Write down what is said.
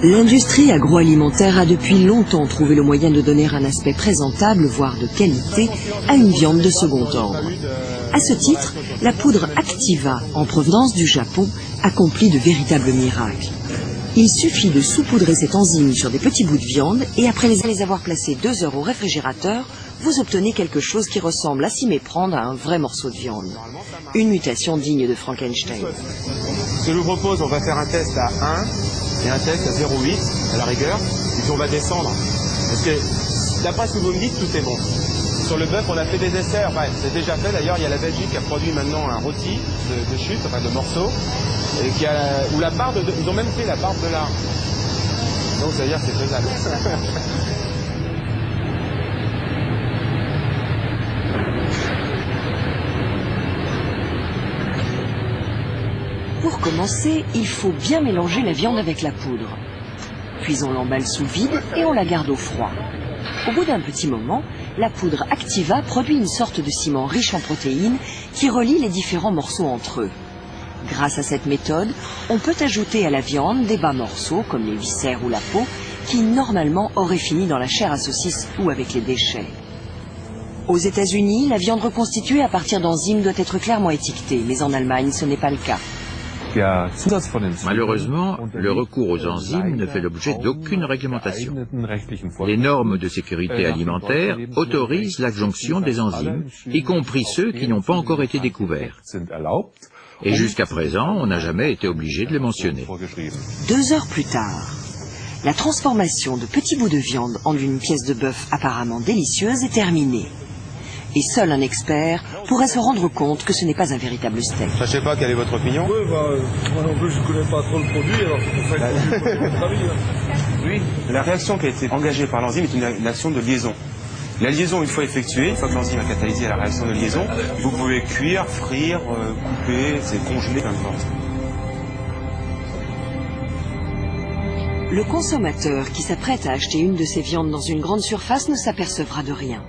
L'industrie agroalimentaire a depuis longtemps trouvé le moyen de donner un aspect présentable, voire de qualité, à une viande de second ordre. À ce titre, la poudre Activa, en provenance du Japon, accomplit de véritables miracles. Il suffit de saupoudrer cette enzyme sur des petits bouts de viande et après les avoir placés 2 heures au réfrigérateur, vous obtenez quelque chose qui ressemble à s'y méprendre à un vrai morceau de viande. Une mutation digne de Frankenstein. Ce que je vous propose, on va faire un test à 1 et un test à 0,8 à la rigueur, et puis on va descendre. Parce que d'après ce que vous me dites, tout est bon. Sur le bœuf, on a fait des essais, enfin c'est déjà fait d'ailleurs, il y a la Belgique qui a produit maintenant un rôti de chute, enfin de morceaux, et où la barbe, ils ont même fait la barbe de l'art. Donc ça veut dire que c'est faisable. Pour commencer, il faut bien mélanger la viande avec la poudre. Puis on l'emballe sous vide et on la garde au froid. Au bout d'un petit moment, la poudre Activa produit une sorte de ciment riche en protéines qui relie les différents morceaux entre eux. Grâce à cette méthode, on peut ajouter à la viande des bas morceaux, comme les viscères ou la peau, qui normalement auraient fini dans la chair à saucisse ou avec les déchets. Aux États-Unis, la viande reconstituée à partir d'enzymes doit être clairement étiquetée, mais en Allemagne, ce n'est pas le cas. Malheureusement, le recours aux enzymes ne fait l'objet d'aucune réglementation. Les normes de sécurité alimentaire autorisent l'adjonction des enzymes, y compris ceux qui n'ont pas encore été découverts. Et jusqu'à présent, on n'a jamais été obligé de les mentionner. 2 heures plus tard, la transformation de petits bouts de viande en une pièce de bœuf apparemment délicieuse est terminée. Et seul un expert pourrait se rendre compte que ce n'est pas un véritable steak. Je sais pas, quelle est votre opinion? Oui, moi non plus, je ne connais pas trop le produit, alors c'est pour ça que je connais votre avis. Oui, la réaction qui a été engagée par l'enzyme est une action de liaison. La liaison, une fois effectuée, une fois que l'enzyme a catalysé la réaction de liaison, vous pouvez cuire, frire, couper, congeler, peu importe. Le consommateur qui s'apprête à acheter une de ces viandes dans une grande surface ne s'apercevra de rien.